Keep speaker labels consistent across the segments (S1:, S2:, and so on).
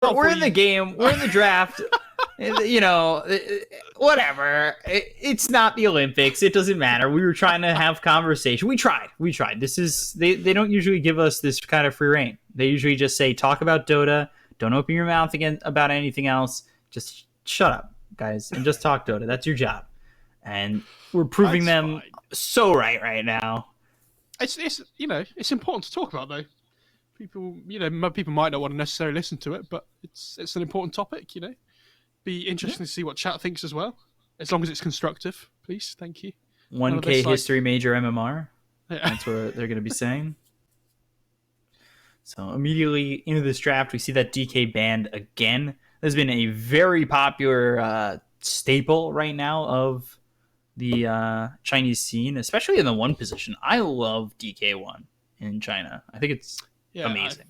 S1: we're in the game. We're in the draft. You know, whatever. It's not the Olympics. It doesn't matter. We were trying to have conversation. We tried. They don't usually give us this kind of free reign. They usually just say, talk about Dota. Don't open your mouth again about anything else. Just shut up, guys, and just talk Dota. That's your job. And we're proving them so right now.
S2: It's you know, it's important to talk about though. People, you know, people might not want to necessarily listen to it, but it's an important topic, you know. Be interesting to see what chat thinks as well, as long as it's constructive, please. Thank you.
S1: 1K history major MMR.
S2: Yeah.
S1: That's what they're going to be saying. So immediately into this draft, we see that DK banned again. There's been a very popular staple right now of the Chinese scene, especially in the 1 position. I love DK1 in China. I think it's amazing.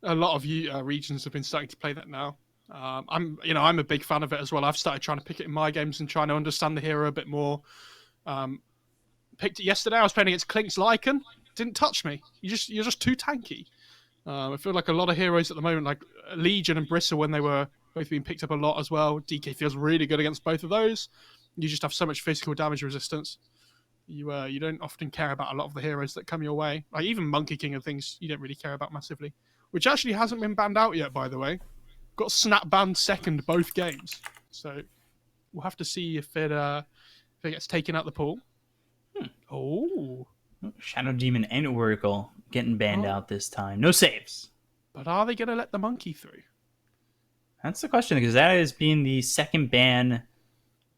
S2: A lot of regions have been starting to play that now. I'm a big fan of it as well. I've started trying to pick it in my games and trying to understand the hero a bit more. Picked it yesterday. I was playing against Klink's Lycan. Didn't touch me. You're just too tanky. I feel like a lot of heroes at the moment, like Legion and Bristle, when they were both being picked up a lot as well. DK feels really good against both of those. You just have so much physical damage resistance. You don't often care about a lot of the heroes that come your way. Like even Monkey King and things you don't really care about massively. Which actually hasn't been banned out yet, by the way. Got snap banned second both games. So we'll have to see if it gets taken out the pool. Oh.
S1: Shadow Demon and Oracle getting banned out this time. No saves.
S2: But are they going to let the monkey through?
S1: That's the question, because that has been the second ban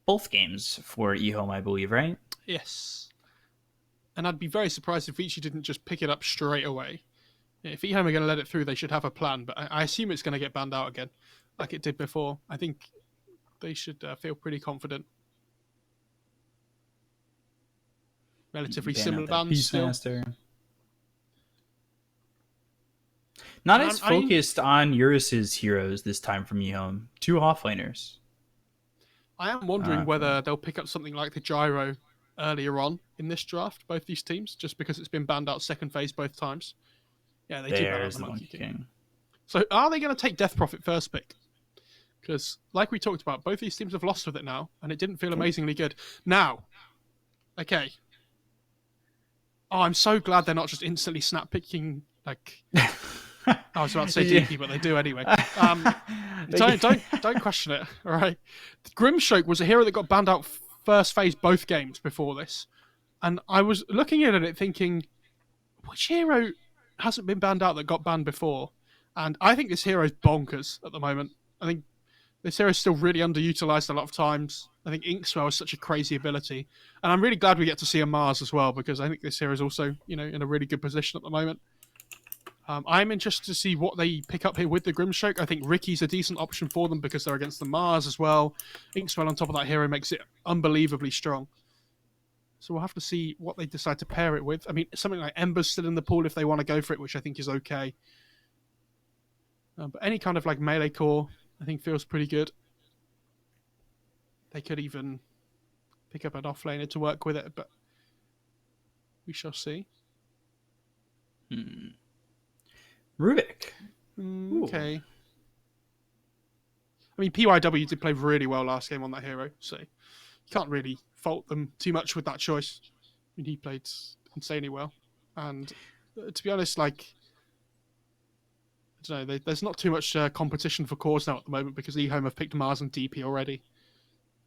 S1: both games for EHOME, I believe, right?
S2: Yes. And I'd be very surprised if Vici didn't just pick it up straight away. If EHOME are going to let it through, they should have a plan, but I assume it's going to get banned out again, like it did before. I think they should feel pretty confident. Relatively similar bans still.
S1: Not as focused on Eurus's heroes this time from EHOME. 2 offlaners.
S2: I am wondering whether they'll pick up something like the Gyro earlier on in this draft, both these teams, just because it's been banned out second phase both times. Yeah, they do ban out the Monkey King. So are they going to take Death Prophet first pick? Because, like we talked about, both these teams have lost with it now, and it didn't feel amazingly good. Now, okay. Oh, I'm so glad they're not just instantly snap picking, like... I was about to say DP, but they do anyway. Don't question it, all right? Grimstroke was a hero that got banned out first phase both games before this. And I was looking at it thinking, which hero hasn't been banned out that got banned before? And I think this hero is bonkers at the moment. I think this hero is still really underutilized a lot of times. I think Inkswell is such a crazy ability. And I'm really glad we get to see a Mars as well, because I think this hero is also, in a really good position at the moment. I'm interested to see what they pick up here with the Grimstroke. I think Ricky's a decent option for them because they're against the Mars as well. Inkswell on top of that hero makes it unbelievably strong. So we'll have to see what they decide to pair it with. I mean, something like Ember's still in the pool if they want to go for it, which I think is okay. But any kind of like melee core, I think feels pretty good. They could even pick up an offlaner to work with it, but we shall see.
S1: Rubik.
S2: Okay. I mean, PYW did play really well last game on that hero, so you can't really fault them too much with that choice. I mean, he played insanely well. And to be honest, like, I don't know, there's not too much competition for cores now at the moment because EHOME have picked Mars and DP already.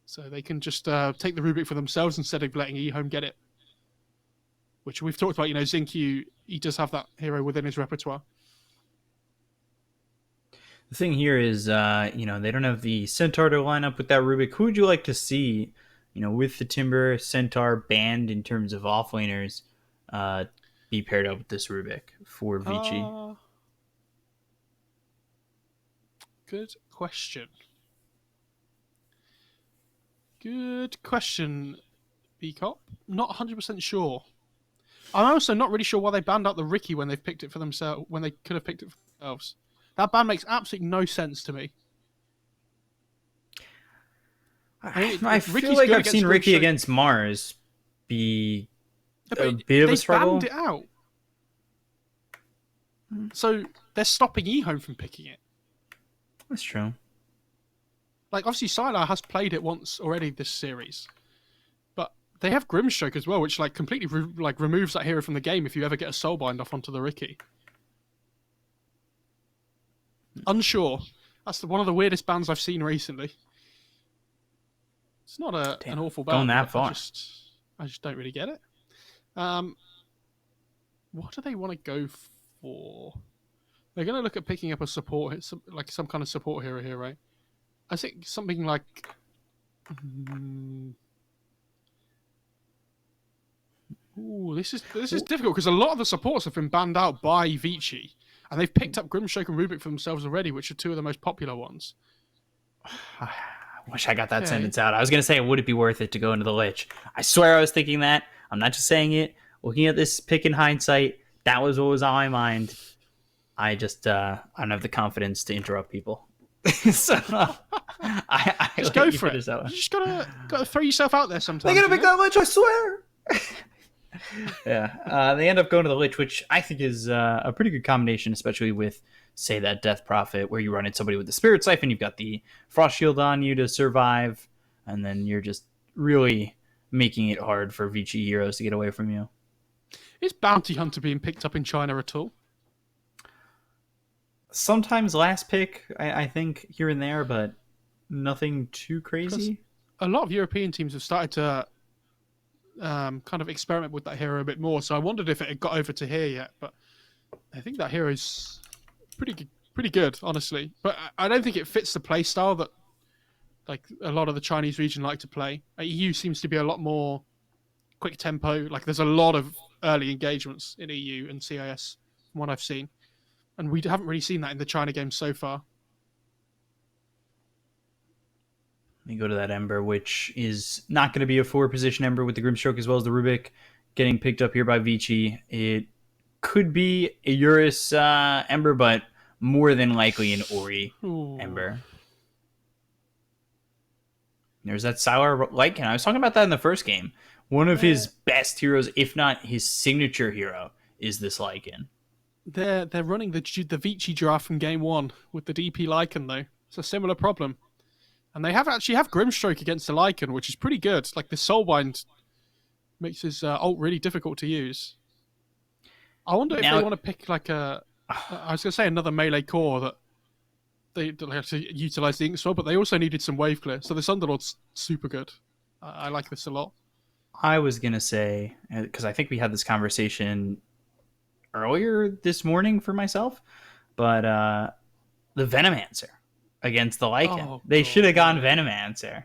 S2: So they can just take the Rubik for themselves instead of letting EHOME get it. Which we've talked about, Zinq, he does have that hero within his repertoire.
S1: The thing here is, they don't have the Centaur to line up with that Rubik. Who would you like to see, with the Timber Centaur banned in terms of offlaners, be paired up with this Rubik for Vici?
S2: Good question. Good question, Bcop. Not 100% sure. I'm also not really sure why they banned out the Ricky when they've picked it for themselves, when they could have picked it for themselves. That ban makes absolutely no sense to me.
S1: I feel like I've seen Ricky against Mars be a bit of a struggle.
S2: They banned it out. So they're stopping EHOME from picking it.
S1: That's true.
S2: Like, obviously, Sylar has played it once already this series, but they have Grimstroke as well, which like completely removes that hero from the game if you ever get a Soulbind off onto the Riki. Unsure. That's one of the weirdest bans I've seen recently. It's not an awful ban.
S1: Going that
S2: but
S1: far.
S2: I just don't really get it. What do they want to go for? They're going to look at picking up a support, some kind of support hero here, right? I think something like. Ooh, this is difficult because a lot of the supports have been banned out by Vici, and they've picked up Grimstroke and Rubik for themselves already, which are two of the most popular ones.
S1: I wish I got that sentence out. I was going to say, would it be worth it to go into the Lich? I swear I was thinking that. I'm not just saying it. Looking at this pick in hindsight, that was what was on my mind. I just I don't have the confidence to interrupt people. So I
S2: just go for it. You just gotta throw yourself out there sometimes.
S1: They're gonna pick that Lich, I swear. Yeah, they end up going to the Lich, which I think is a pretty good combination, especially with, say, that Death Prophet, where you run in somebody with the Spirit Siphon, you've got the Frost Shield on you to survive, and then you're just really making it hard for Vici heroes to get away from you.
S2: Is Bounty Hunter being picked up in China at all?
S1: Sometimes last pick, I think, here and there, but nothing too crazy.
S2: A lot of European teams have started to kind of experiment with that hero a bit more, so I wondered if it had got over to here yet, but I think that hero is pretty good, honestly. But I don't think it fits the play style that like a lot of the Chinese region like to play. EU seems to be a lot more quick tempo. Like there's a lot of early engagements in EU and CIS from what I've seen. And we haven't really seen that in the China games so far.
S1: You go to that Ember, which is not going to be a 4-position Ember with the Grimstroke as well as the Rubik getting picked up here by Vici. It could be a Eurus Ember, but more than likely an Ori Ember. There's that Sylar Lycan. I was talking about that in the first game. One of his best heroes, if not his signature hero, is this Lycan.
S2: They're running the Vici draft from game one with the DP Lycan though. It's a similar problem, and they actually have Grimstroke against the Lycan, which is pretty good. Like the Soulbind makes his ult really difficult to use. I wonder if they want to pick like I was going to say another melee core that they have to utilize the Ink Swell, but they also needed some wave clear. So this Underlord's super good. I like this a lot.
S1: I was going to say, because I think we had this conversation earlier this morning for myself, but the Venomancer against the Lycan. They should have gone Venomancer.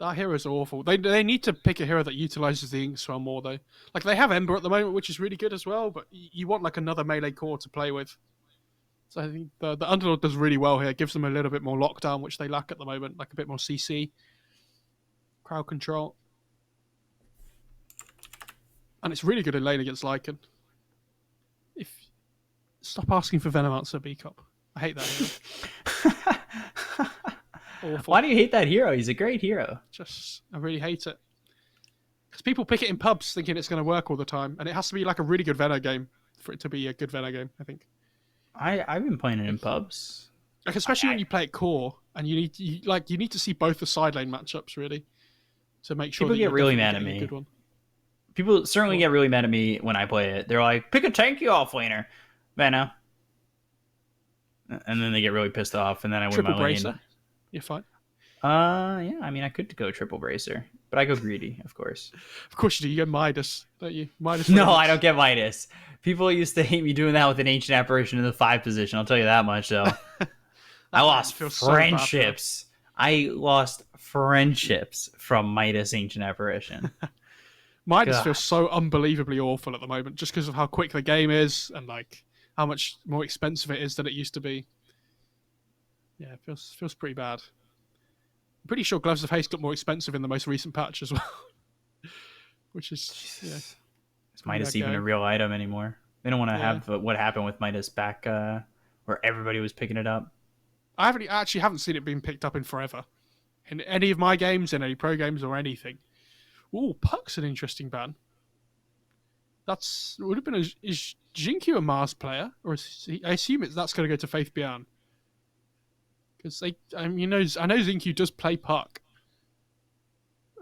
S2: That hero's awful. They need to pick a hero that utilizes the Ink Swell more, though. Like, they have Ember at the moment, which is really good as well, but you want, like, another melee core to play with. So I think the Underlord does really well here. It gives them a little bit more lockdown, which they lack at the moment, like a bit more CC. Crowd control. And it's really good in lane against Lycan. Stop asking for Venomancer, B-Cop. I hate that hero. Awful.
S1: Why do you hate that hero? He's a great hero.
S2: I really hate it. Because people pick it in pubs thinking it's going to work all the time, and it has to be like a really good Veno game for it to be a good Veno game, I think.
S1: I've been playing it in pubs.
S2: Like, especially when you play it core, and you need to see both the side lane matchups, really, to make sure
S1: people get really mad at me.
S2: Good one.
S1: People certainly get really mad at me when I play it. They're like, pick a tanky offlaner. Veno. And then they get really pissed off, and then I win my lane.
S2: Bracer. You're fine.
S1: Yeah. I mean, I could go triple bracer, but I go greedy, of course.
S2: Of course you do. You get Midas, don't you? Midas.
S1: No, I don't get Midas. People used to hate me doing that with an Ancient Apparition in the 5 position. I'll tell you that much, though. I lost friendships. I lost friendships from Midas Ancient Apparition.
S2: Midas feels so unbelievably awful at the moment, just because of how quick the game is and like how much more expensive it is than it used to be. Yeah, it feels pretty bad. I'm pretty sure Gloves of Haste got more expensive in the most recent patch as well. Which is, yeah.
S1: Is Midas even a real item anymore? They don't want to have what happened with Midas back where everybody was picking it up.
S2: I actually haven't seen it being picked up in forever. In any of my games, in any pro games or anything. Ooh, Puck's an interesting ban. Would have been is Jinkyu a Mars player? Or is he, I assume that's going to go to Faith Beyond. Because I know Zincu does play Puck,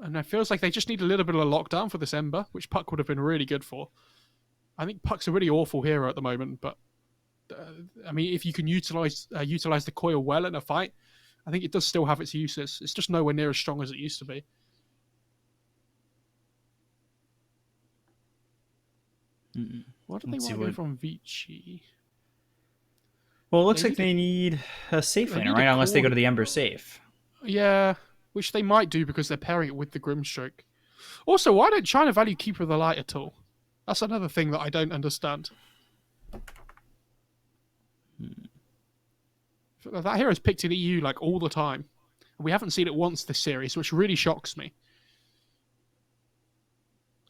S2: and it feels like they just need a little bit of a lockdown for this Ember, which Puck would have been really good for. I think Puck's a really awful hero at the moment, but I mean, if you can utilize the coil well in a fight, I think it does still have its uses. It's just nowhere near as strong as it used to be. What do they want to go from Vici?
S1: Well, it looks like they need a safe laner, right? Unless they go to the Ember safe.
S2: Yeah, which they might do because they're pairing it with the Grimstroke. Also, why don't China value Keeper of the Light at all? That's another thing that I don't understand. That hero's picked in EU like all the time. And we haven't seen it once this series, which really shocks me.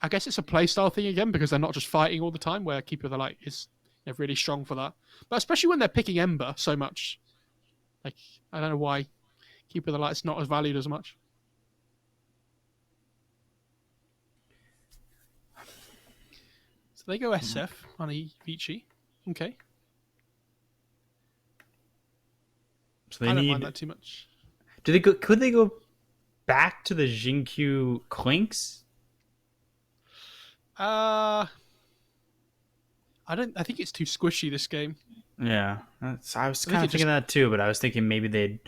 S2: I guess it's a playstyle thing again because they're not just fighting all the time, where Keeper of the Light is really strong for that. But especially when they're picking Ember so much. Like, I don't know why Keeper of the Light's not as valued as much. So they go SF on Vici. Okay.
S1: So they
S2: I don't
S1: need
S2: mind that too much.
S1: Could they go back to the Xingqiu Clinks?
S2: I think it's too squishy, this game.
S1: Yeah, I was kind of thinking that too, but I was thinking maybe they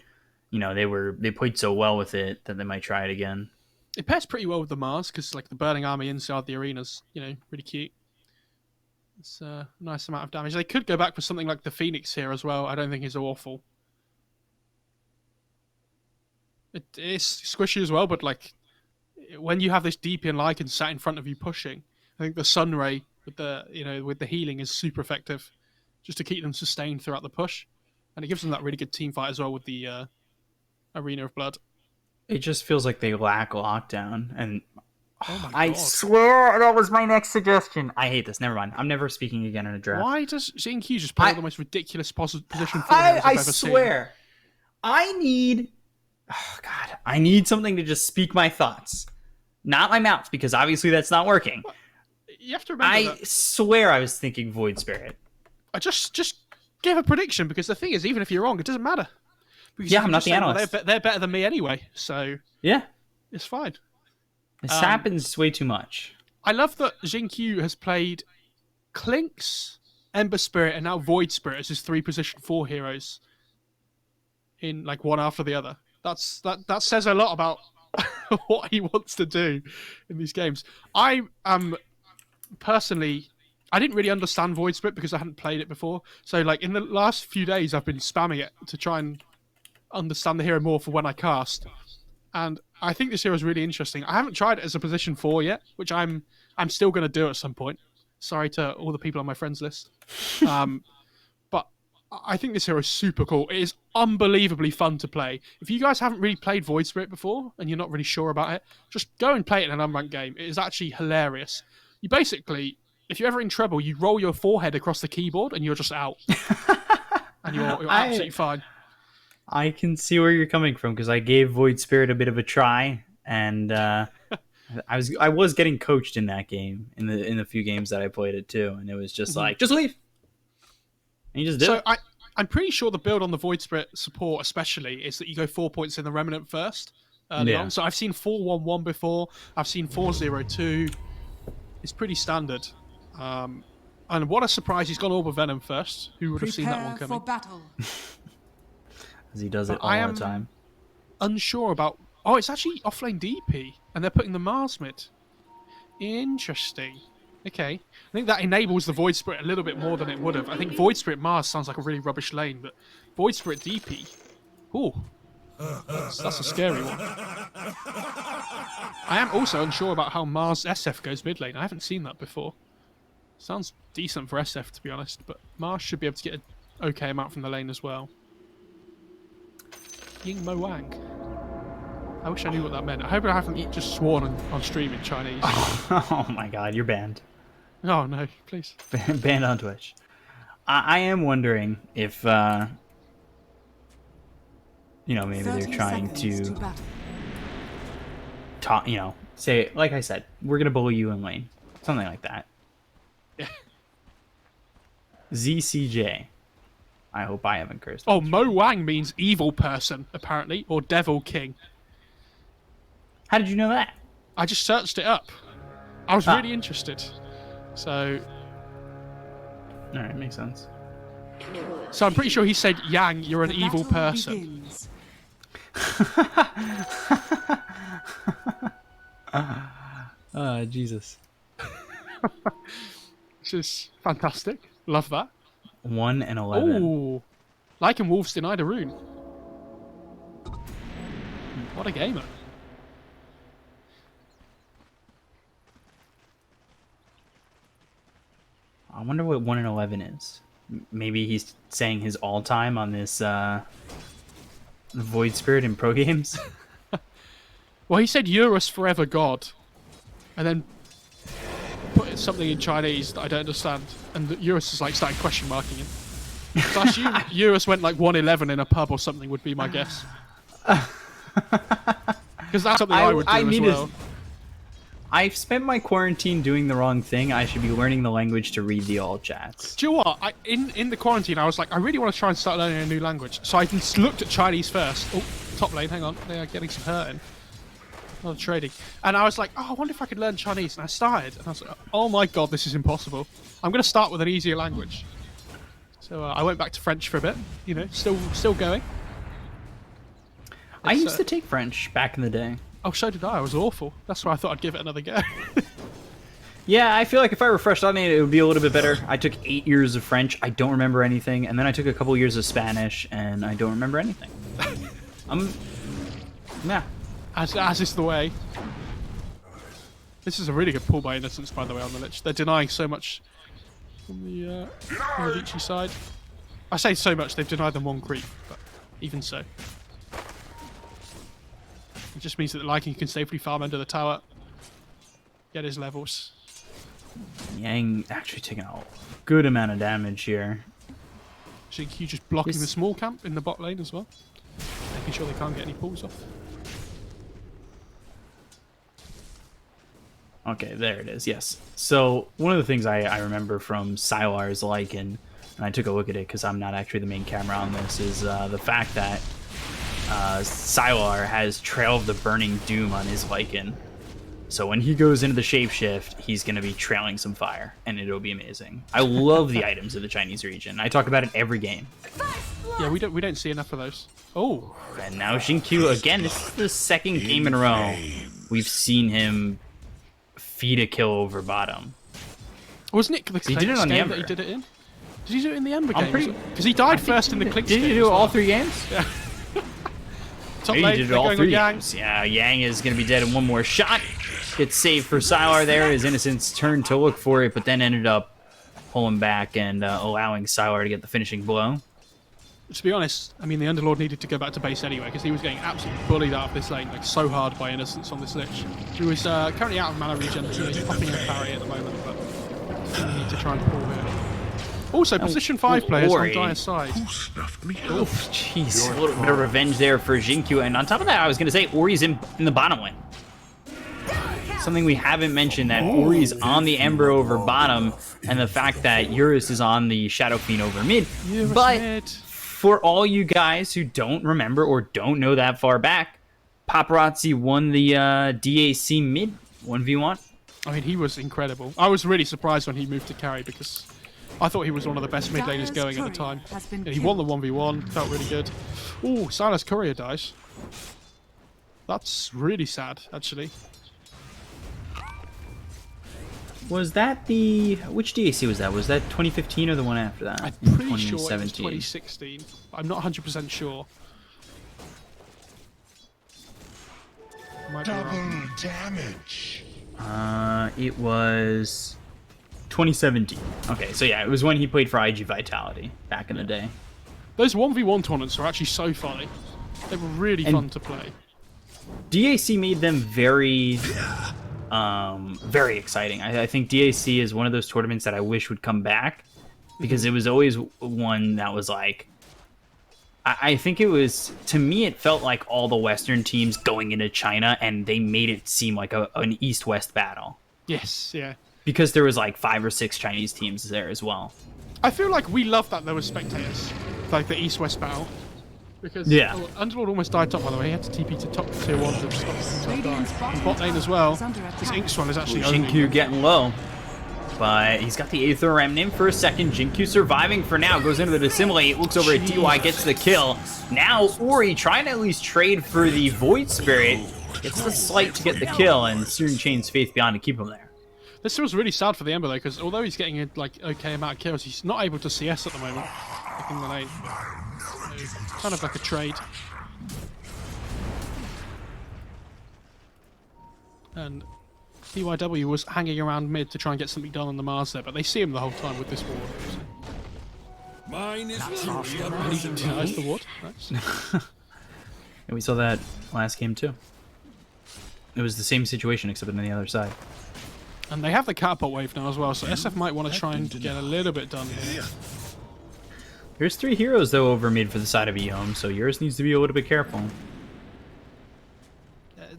S1: played so well with it that they might try it again.
S2: It pairs pretty well with the Mars because like the burning army inside the arena's really cute. It's a nice amount of damage. They could go back for something like the Phoenix here as well. I don't think it's awful. It is squishy as well, but like when you have this DP and Lycan sat in front of you pushing, I think the Sunray with the healing is super effective, just to keep them sustained throughout the push, and it gives them that really good team fight as well with the Arena of Blood.
S1: It just feels like they lack lockdown, and
S2: I
S1: swear that was my next suggestion. I hate this. Never mind. I'm never speaking again in a draft.
S2: Why does Xingqiu just play the most ridiculous position for
S1: I swear. Seen. I need something to just speak my thoughts. Not my mouth, because obviously that's not working.
S2: You have to remember that.
S1: Swear I was thinking Void Spirit.
S2: I just give a prediction, because the thing is, even if you're wrong, it doesn't matter. Because
S1: I'm not the analyst.
S2: Well, they're better than me anyway, so
S1: yeah,
S2: it's fine.
S1: This happens way too much.
S2: I love that Xingqiu has played Clinks, Ember Spirit, and now Void Spirit as his 3 position 4 heroes in like one after the other. That says a lot about what he wants to do in these games. I personally, I didn't really understand Void Spirit because I hadn't played it before. So like in the last few days, I've been spamming it to try and understand the hero more for when I cast. And I think this hero is really interesting. I haven't tried it as a position 4 yet, which I'm still going to do at some point. Sorry to all the people on my friends list. But I think this hero is super cool. It is unbelievably fun to play. If you guys haven't really played Void Spirit before and you're not really sure about it, just go and play it in an unranked game. It is actually hilarious. You basically, if you're ever in trouble, you roll your forehead across the keyboard and you're just out. And you're absolutely fine.
S1: I can see where you're coming from, because I gave Void Spirit a bit of a try, and I was getting coached in that game in the few games that I played it too, and it was just like, just leave. And you just did.
S2: So I'm pretty sure the build on the Void Spirit support especially is that you go 4 points in the Remnant first. On. So I've seen 4-1-1 before. I've seen 4-0-2. It's pretty standard. And what a surprise, he's gone Orb of Venom first. Who would have seen that one coming?
S3: For battle.
S1: As he does it all the time.
S2: Unsure about... Oh, it's actually offlane DP, and they're putting the Mars mid. Interesting. Okay. I think that enables the Void Spirit a little bit more than it would have. I think Void Spirit Mars sounds like a really rubbish lane, but Void Spirit DP... Ooh. That's a scary one. I am also unsure about how Mars SF goes mid lane. I haven't seen that before. Sounds decent for SF, to be honest, but Mars should be able to get an okay amount from the lane as well. Ying Mo Wang. I wish I knew what that meant. I hope I haven't just sworn on stream in Chinese.
S1: Oh my god, you're banned.
S2: Oh no, please.
S1: Banned on Twitch. I am wondering if, maybe they're trying to talk, say, like I said, we're going to bully you in lane. Something like that.
S2: Yeah.
S1: ZCJ. I hope I haven't cursed.
S2: Oh, Mo Wang means evil person, apparently, or devil king.
S1: How did you know that?
S2: I just searched it up. I was really interested. So
S1: Alright, makes sense.
S2: I'm pretty sure he said, Yang, you're an evil person.
S1: Jesus.
S2: Which is fantastic. Love that.
S1: 1 and 11.
S2: Ooh. Lycan Wolves denied a rune. What a gamer.
S1: I wonder what 1 and 11 is. Maybe he's saying his all-time on this Void Spirit in pro games.
S2: Well, he said Eurus forever god. And then put something in Chinese that I don't understand. And Eurus is like starting question marking him. So I assume Eurus went like 111 in a pub or something would be my guess. Because that's something I would do as well.
S1: I've spent my quarantine doing the wrong thing. I should be learning the language to read the all chats.
S2: Do you know what? In the quarantine, I was like, I really want to try and start learning a new language. So I just looked at Chinese first. Oh, top lane, hang on. They are getting some hurt in. A lot of trading. And I was like, oh, I wonder if I could learn Chinese. And I started. And I was like, oh my god, this is impossible. I'm going to start with an easier language. So I went back to French for a bit. You know, still going.
S1: I used to take French back in the day.
S2: Oh, so did I. I was awful. That's why I thought I'd give it another go.
S1: Yeah, I feel like if I refreshed on it, it would be a little bit better. I took 8 years of French. I don't remember anything. And then I took a couple years of Spanish, and I don't remember anything. Yeah.
S2: As is the way. This is a really good pull by Innocence, by the way, on the Lich. They're denying so much from the Vici side. I say so much, they've denied them one creep, but even so. It just means that the Lycan can safely farm under the tower, get his levels.
S1: Yang actually taking a good amount of damage here.
S2: Xingqiu just blocking the small camp in the bot lane as well, making sure they can't get any pulls off.
S1: Okay, there it is, yes. So, one of the things I remember from Sylar's Lycan, and I took a look at it because I'm not actually the main camera on this, is the fact that Sylar has Trail of the Burning Doom on his Lycan. So when he goes into the shapeshift, he's going to be trailing some fire, and it'll be amazing. I love the items of the Chinese region. I talk about it every game.
S2: Yeah, we don't see enough of those. Oh,
S1: and now Xingqiu again. This is the second game in a row we've seen him feed a kill over bottom.
S2: Wasn't it the
S1: he did it on the
S2: game
S1: Ember.
S2: that he did it in? Did he do it in the Ember game? Because he died first in the Clinks game.
S1: Did he do all 3 games?
S2: Yeah. Top
S1: Maybe
S2: lane,
S1: he did all
S2: going
S1: 3
S2: with Yang.
S1: games. Yeah, Yang is going to be dead in one more shot. Gets saved for Sylar there. His Innocence turned to look for it, but then ended up pulling back and allowing Sylar to get the finishing blow.
S2: To be honest, I mean, the Underlord needed to go back to base anyway, because he was getting absolutely bullied out of this lane, like so hard by Innocence on this Lich. He was currently out of mana regen, so he's popping a parry at the moment, but we need to try and pull him. Also, position 5 players on Dire's side.
S1: Oh, jeez. A little bit of revenge there for Xingqiu. And on top of that, I was going to say, Ori's in the bottom lane. Something we haven't mentioned, that Ori's on the Ember over bottom, and the fact that Eurus is on the Shadow Fiend over mid. But for all you guys who don't remember or don't know that far back, Paparazzi won the DAC mid 1v1.
S2: I mean, he was incredible. I was really surprised when he moved to carry, because I thought he was one of the best mid laners going at the time. Yeah, he won the 1v1, felt really good. Oh, Silas Courier dies. That's really sad, actually.
S1: Was that which DAC was that? Was that 2015 or the one after that?
S2: I'm pretty sure it was 2016. I'm not 100% sure.
S3: Double damage.
S1: It was 2017. Okay, so yeah, it was when he played for IG Vitality back in the day.
S2: Those 1v1 tournaments are actually so funny. They were really fun to play.
S1: DAC made them very exciting. I think DAC is one of those tournaments that I wish would come back, because it was always one that was like, I think it was, to me, it felt like all the Western teams going into China, and they made it seem like an East-West battle.
S2: Yes, yeah.
S1: Because there was like 5 or 6 Chinese teams there as well.
S2: I feel like we love that there were spectators. like the East-West battle. Because Underlord almost died top, by the way. He had to TP to top tier 1 to stop himself dying. And bot lane as well. This Inkswan is actually
S1: Jinkyu getting low. But he's got the Aether Remnant for a second. Jinkyu surviving for now. Goes into the Dissimilate. Looks over at DY. Gets the kill. Now Ori trying to at least trade for the Void Spirit. Gets the Slight to get the kill. And Searing Chains Faith Beyond to keep him there.
S2: This feels really sad for the Ember though, because although he's getting a okay amount of kills, he's not able to CS at the moment. Like in the lane. It's kind of like a trade. And DYW was hanging around mid to try and get something done on the Mars there, but they see him the whole time with this ward.
S3: Mine is
S2: And he denies the ward. Nice.
S1: And we saw that last game too. It was the same situation except on the other side.
S2: And they have the catapult wave now as well, so SF might want to try and get a little bit done here.
S1: There's 3 heroes though over mid for the side of EHOME, so yours needs to be a little bit careful.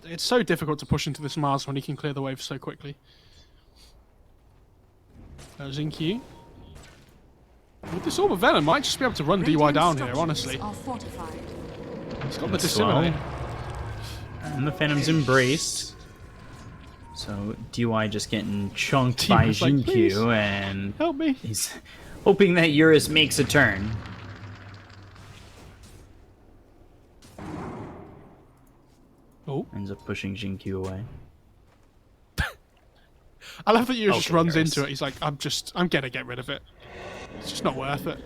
S2: It's so difficult to push into this Mars when he can clear the wave so quickly. Xinkyu. With this Orb of Venom, might just be able to run DY down here, honestly. He's got the Dissimilate.
S1: And the Phantom's Embrace. So DY just getting chunked
S2: Team
S1: by
S2: was like, "Please,
S1: Jinkyu, and
S2: help me."
S1: he's hoping that Eurus makes a turn.
S2: Oh.
S1: Ends up pushing Jinkyu away.
S2: I love that you just
S1: Okay,
S2: runs
S1: Eurus.
S2: into it. He's like, I'm gonna get rid of it. It's just not worth it.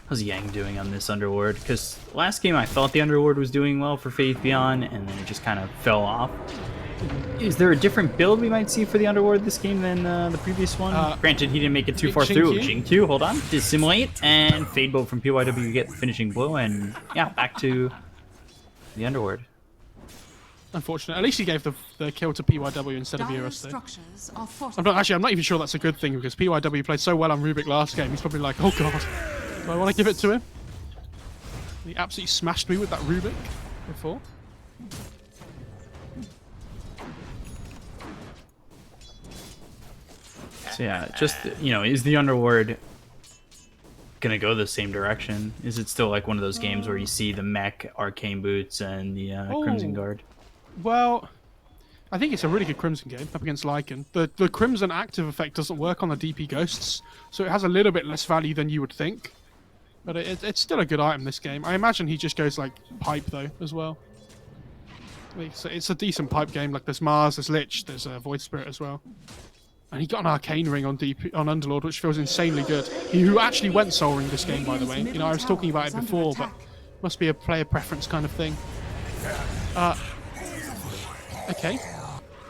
S1: How's Yang doing on this Underlord? Because last game I thought the Underlord was doing well for Faith Beyond, and then it just kind of fell off. Is there a different build we might see for the Underlord this game than the previous one? Granted, he didn't make it too far through. Jinkyu, hold on. Dissimilate, and Fade Bolt from PYW get the finishing blow, and yeah, back to the Underlord.
S2: Unfortunate. At least he gave the kill to PYW instead of Eurus though. I'm not even sure that's a good thing, because PYW played so well on Rubik last game. He's probably like, oh god, do I want to give it to him? He absolutely smashed me with that Rubik before.
S1: So yeah, just, you know, is the Underlord gonna go the same direction? Is it still like one of those games where you see the mech, Arcane Boots, and the Crimson Guard?
S2: Well, I think it's a really good Crimson game up against Lycan. The Crimson active effect doesn't work on the DP Ghosts, so it has a little bit less value than you would think. But it's still a good item this game. I imagine he just goes like pipe though as well. It's a decent pipe game. Like there's Mars, there's Lich, there's Void Spirit as well. And he got an Arcane Ring on Underlord, which feels insanely good. Who actually went Soul Ring this game, by the way. You know, I was talking about it before, but must be a player preference kind of thing. Okay.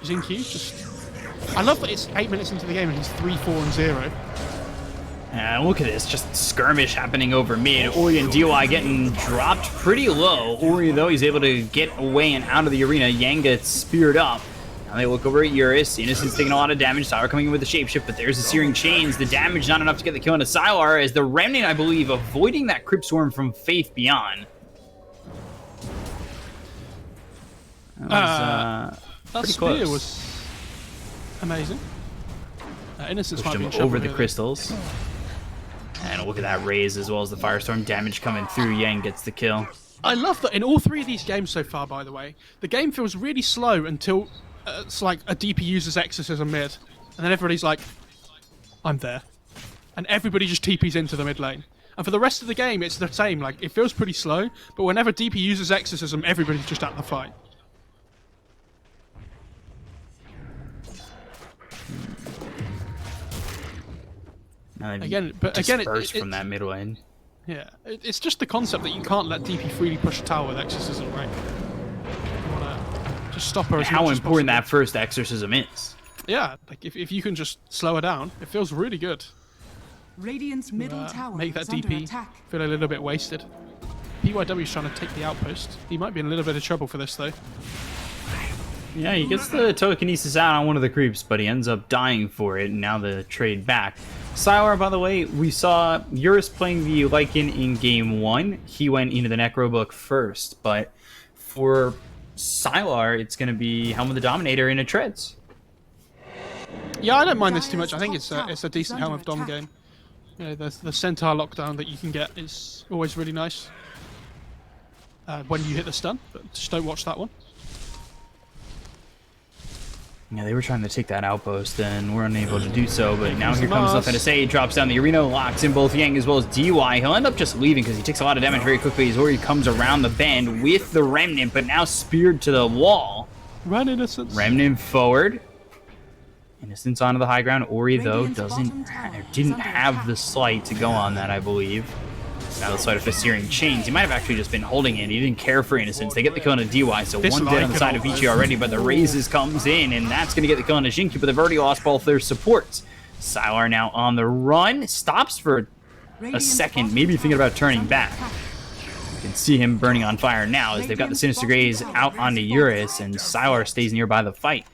S2: Xinkyu just... I love that it's 8 minutes into the game and he's 3-4-0.
S1: And look at this, just skirmish happening over mid. Ori and DY getting dropped pretty low. Ori, though, he's able to get away and out of the arena. Yang gets speared up. Now they look over at Eurus. Innocent's taking a lot of damage. Sylar coming in with the shapeshift, but there's the Searing Chains. The damage not enough to get the kill into Sylar, as the Remnant, I believe, avoiding that Crypt Swarm from Faith Beyond. That pretty
S2: spear
S1: close.
S2: was amazing. Innocence
S1: Pushed
S2: might be
S1: him
S2: in trouble
S1: over the
S2: here,
S1: crystals. And look at that raise, as well as the Firestorm damage coming through. Yang gets the kill.
S2: I love that in all 3 of these games so far, by the way, the game feels really slow until it's like a DP uses Exorcism mid, and then everybody's like, I'm there. And everybody just TPs into the mid lane. And for the rest of the game, it's the same. Like, it feels pretty slow, but whenever DP uses Exorcism, everybody's just at the fight. Again,
S1: dispersed from that mid lane.
S2: Yeah, it's just the concept that you can't let DP freely push a tower with Exorcism, right? You wanna just stop her as
S1: How
S2: much as
S1: important
S2: possible.
S1: that first Exorcism is.
S2: Yeah, like if you can just slow her down, it feels really good.
S4: Radiant's middle tower
S2: Make that
S4: is under
S2: DP
S4: attack.
S2: feel a little bit wasted. PYW's trying to take the outpost. He might be in a little bit of trouble for this though.
S1: Yeah, he gets the telekinesis out on one of the creeps, but he ends up dying for it, and now the trade back. Sylar, by the way, we saw Eurus playing the Lycan in game 1. He went into the Necrobook first, but for Sylar, it's going to be Helm of the Dominator in a Treads.
S2: Yeah, I don't mind this too much. I think it's a decent Helm of Dom game. You know, the centaur lockdown that you can get is always really nice when you hit the stun, but just don't watch that one.
S1: Yeah, they were trying to take that outpost and were unable to do so, but now here comes the FNSA, drops down the arena, locks in both Yang as well as DY. He'll end up just leaving because he takes a lot of damage very quickly as Ori comes around the bend with the Remnant, but now speared to the wall.
S2: Run, Innocence.
S1: Remnant forward. Innocence onto the high ground. Ori, though, didn't have the slight to go on that, I believe. Now the side of Searing Chains. He might have actually just been holding it. He didn't care for Innocence. They get the kill on a DY, so one dead on the side of Vici already, but the Raises comes in, and that's going to get the kill on a Xingqiu, but they've already lost both their supports. Sylar now on the run. Stops for a second, maybe thinking about turning back. You can see him burning on fire now as they've got the Sinister Gaze out onto Eurus, and Sylar stays nearby the fight.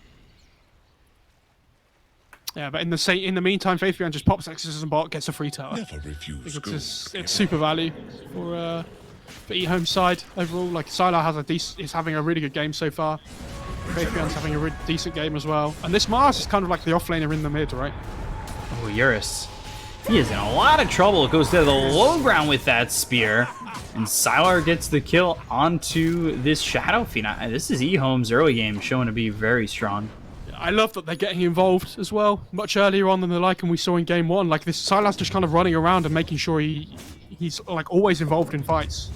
S2: Yeah, but in the meantime, Faith Beyond just pops Exorcism bot, gets a free tower.
S3: Never refuse
S2: It's super value for EHOME side overall. Like Sylar is having a really good game so far. Faith Beyond's having a really decent game as well. And this Mars is kind of like the offlaner in the mid, right?
S1: Oh, Eurus. He is in a lot of trouble. Goes to the low ground with that spear. And Sylar gets the kill onto this Shadow Fiend. This is EHOME's early game showing to be very strong.
S2: I love that they're getting involved as well, much earlier on than the Lycan we saw in game 1. Like, this Sylar's just kind of running around and making sure he's like always involved in fights.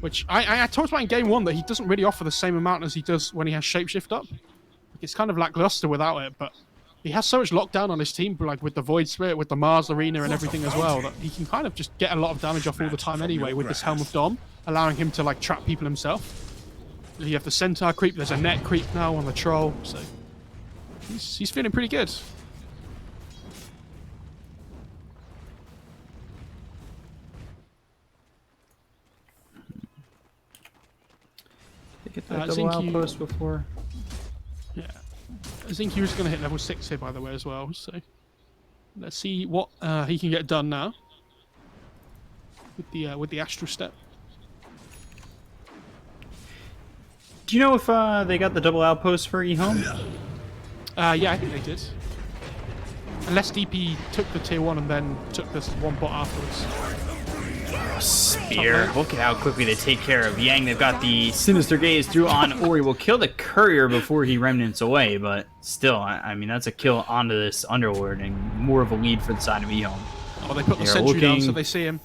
S2: Which I talked about in game 1 that he doesn't really offer the same amount as he does when he has Shapeshift up. Like, it's kind of lackluster without it, but he has so much lockdown on his team, like with the Void Spirit, with the Mars Arena and everything as well, that he can kind of just get a lot of damage off all the time anyway with this Helm of Dom, allowing him to like trap people himself. You have the Centaur creep, there's a net creep now on the Troll, so he's feeling pretty good.
S1: They get that double outpost before.
S2: Yeah. Xingqiu is going to hit level 6 here, by the way, as well, so let's see what he can get done now with the Astral Step.
S1: Do you know if they got the double outpost for EHOME?
S2: Yeah, I think they did. Unless DP took the tier 1 and then took this one bot afterwards.
S1: Spear. Look at how quickly they take care of Yang. They've got the Sinister Gaze through on Ori. Will kill the Courier before he remnants away, but still, I mean, that's a kill onto this Underlord and more of a lead for the side of EHOME.
S2: Oh, they put the sentry down so they see him.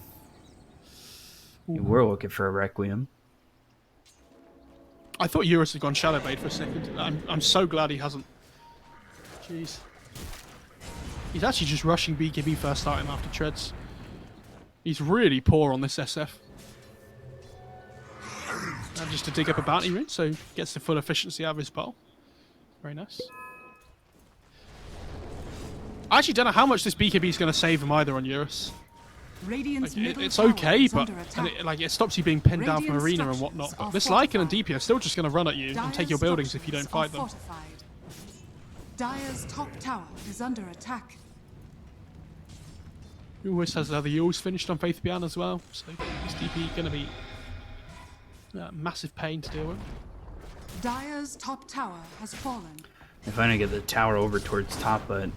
S1: We're looking for a Requiem.
S2: I thought Eurus had gone Shadowblade for a second. I'm so glad he hasn't. Jeez. He's actually just rushing BKB first starting after Treads. He's really poor on this SF. And just to dig up a bounty rune, so gets the full efficiency out of his bowl. Very nice. I actually don't know how much this BKB is going to save him either on Eurus.
S4: Like,
S2: it's okay, but it stops you being pinned down from arena and whatnot. But this Lycan and DP are still just going to run at you and take your buildings if you don't fight them.
S4: Dire's top tower is under attack.
S2: He always has the Yules finished on Faith Beyond as well, so this DP going to be massive pain to deal with.
S4: Dire's top tower has fallen.
S1: They're finally get the tower over towards top, but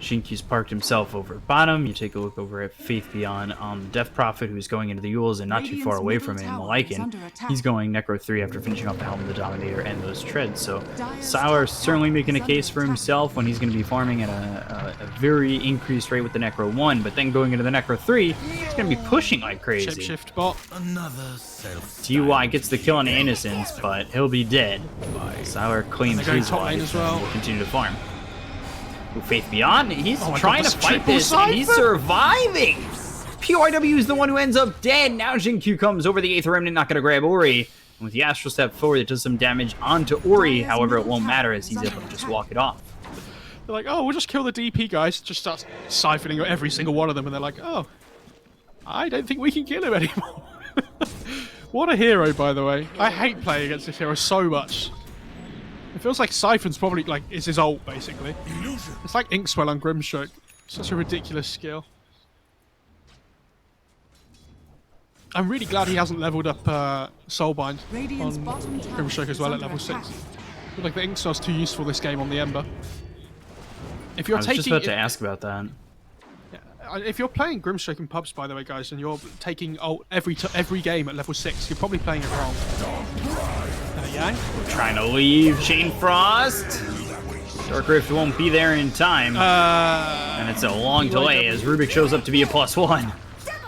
S1: Xingqiu's parked himself over bottom. You take a look over at Faith Beyond on the Death Prophet, who's going into the Yules and not too far away from him. Lycan, he's going Necro 3 after finishing off the Helm of the Dominator and those treads. So Sylar's certainly making a case for himself when he's going to be farming at a very increased rate with the Necro 1, but then going into the Necro 3, he's going to be pushing like crazy.
S2: Shapeshift bot.
S3: Another self.
S1: DY gets the kill on Innocence, but he'll be dead. Sylar claims his life as well. Will continue to farm. Faith Beyond, he's trying to fight this, and he's surviving! PYW is the one who ends up dead. Now Xingqiu comes over the 8th Remnant, not going to grab Ori. And with the Astral Step forward, it does some damage onto Ori. However, it won't matter as he's able to just walk it off.
S2: They're like, oh, we'll just kill the DP guys. Just starts siphoning every single one of them, and they're like, oh, I don't think we can kill him anymore. What a hero, by the way. I hate playing against this hero so much. It feels like Siphon's probably, like, is his ult, basically. It's like Inkswell on Grimstroke. Such a ridiculous skill. I'm really glad he hasn't leveled up Soulbind on Grimstroke as well at level 6. I feel like the Inkswell's too useful this game on the Ember. If you're
S1: I was
S2: taking,
S1: just about to ask about that.
S2: if you're playing Grimstroke in pubs, by the way, guys, and you're taking every game at level 6, you're probably playing it wrong. Yang?
S1: Trying to leave Chain Frost. Dark Rift won't be there in time. And it's a long delay as Rubik shows up to be a +1.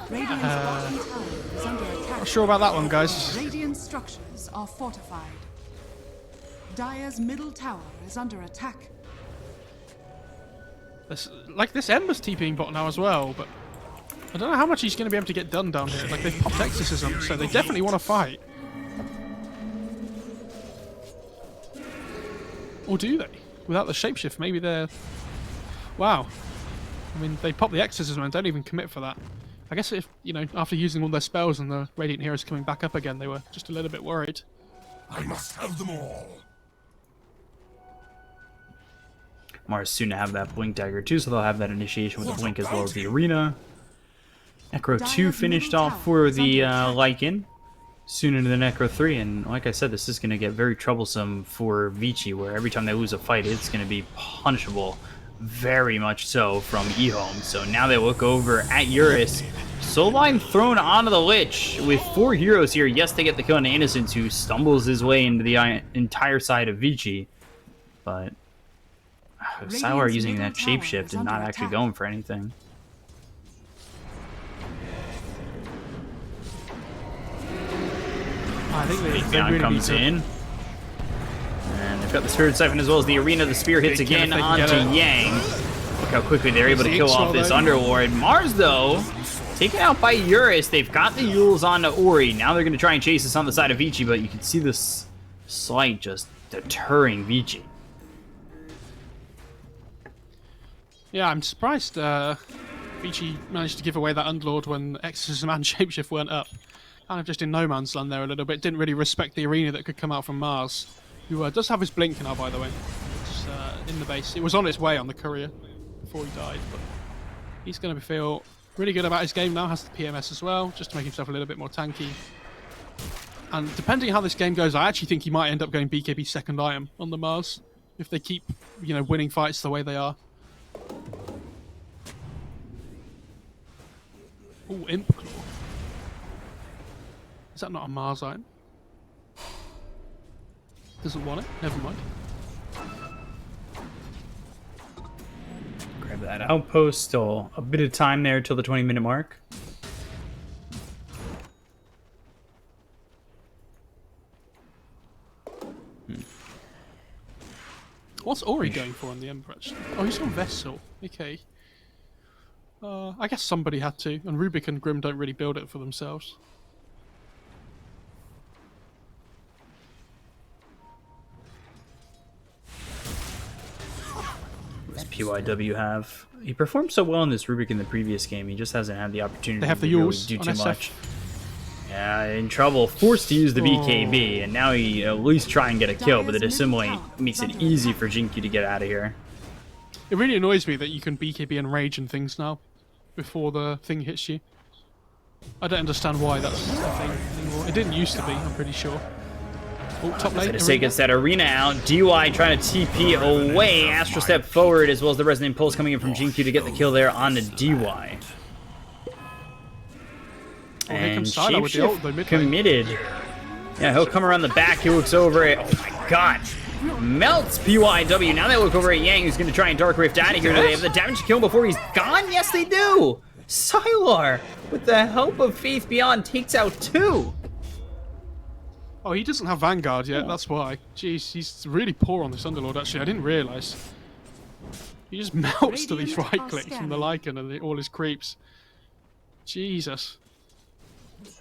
S4: Radiant's bottom tower is under attack.
S2: Not sure about that one, guys.
S4: Radiant structures are fortified. Dire's middle tower is under attack.
S2: This Ember's TPing bot now as well, but I don't know how much he's going to be able to get done down here. Like, they've popped Exorcism, so they definitely want to fight. Or do they? Without the shapeshift, maybe they're... Wow. I mean, they pop the Exorcism and don't even commit for that. I guess if, you know, after using all their spells and the Radiant Heroes coming back up again, they were just a little bit worried.
S3: I must have them all.
S1: Mars soon to have that Blink Dagger too, so they'll have that initiation with the Blink as well as the Arena. Necro 2 finished off for the Lycan. Soon into the Necro 3, and like I said, this is going to get very troublesome for Vici, where every time they lose a fight, it's going to be punishable, very much so, from EHOME. So now they look over at Eurus. Soul Line thrown onto the Lich with 4 heroes here. Yes, they get the kill on Innocence, who stumbles his way into the entire side of Vici, but Sylar using that shapeshift and not actually going for anything.
S2: I think they
S1: Down
S2: really
S1: comes
S2: need to...
S1: in. And they've got the Spirit Siphon as well as the Arena. The Spear hits
S2: Big kill
S1: again
S2: if they can
S1: onto
S2: get it.
S1: Yang. Look how quickly they're able to kill off this
S2: Well,
S1: Underlord. Mars, though, taken out by Eurus. They've got the Yules onto Ori. Now they're going to try and chase this on the side of Vici, but you can see this slight just deterring Vici.
S2: Yeah, I'm surprised Vici managed to give away that Underlord when Exorcism and Shapeshift weren't up. Kind of just in no man's land there a little bit. Didn't really respect the Arena that could come out from Mars, who does have his blink now, by the way. It's in the base. It was on its way on the courier before he died, but he's going to feel really good about his game now. Has the PMS as well, just to make himself a little bit more tanky. And depending on how this game goes, I actually think he might end up going BKB second item on the Mars if they keep, you know, winning fights the way they are. Oh, Imp Claw. Is that not a Mars item? Doesn't want it? Never mind.
S1: Grab that outpost. Still a bit of time there till the 20-minute mark.
S2: What's Ori going for on the Emperor? Oh, he's on Vessel. Okay. I guess somebody had to, and Rubik and Grim don't really build it for themselves.
S1: What does PYW have? He performed so well in this Rubik in the previous game. He just hasn't had the opportunity
S2: They have the
S1: to really
S2: Yules
S1: do
S2: on
S1: too
S2: SF.
S1: much. Yeah, in trouble. Forced to use the BKB, and now he at least try and get a kill, but the Dissimulate makes it easy for Jinky to get out of here.
S2: It really annoys me that you can BKB and Rage and things now before the thing hits you. I don't understand why that's a thing anymore. It didn't used to be, I'm pretty sure. Oh, top lane.
S1: Say gets that Arena out. DY trying to TP away. Astro step forward, as well as the Resonant Pulse coming in from Jinky to get the kill there on the DY.
S2: Oh, here
S1: And
S2: comes Sylar with the ult, though,
S1: Shapeshift
S2: mid lane.
S1: committed. Yeah, he'll come around the back. He looks over at... Oh my god. Melts PYW. Now they look over at Yang, who's going to try and Dark Rift out of here. Do they have the damage to kill him before he's gone? Yes, they do. Sylar, with the help of Faith Beyond, takes out 2.
S2: Oh, he doesn't have Vanguard yet, that's why. Jeez, he's really poor on this Underlord, actually. I didn't realise. He just melts to these
S4: Radiant
S2: right
S4: are
S2: clicks from the
S4: scanning.
S2: Lycan and all his creeps. Jesus.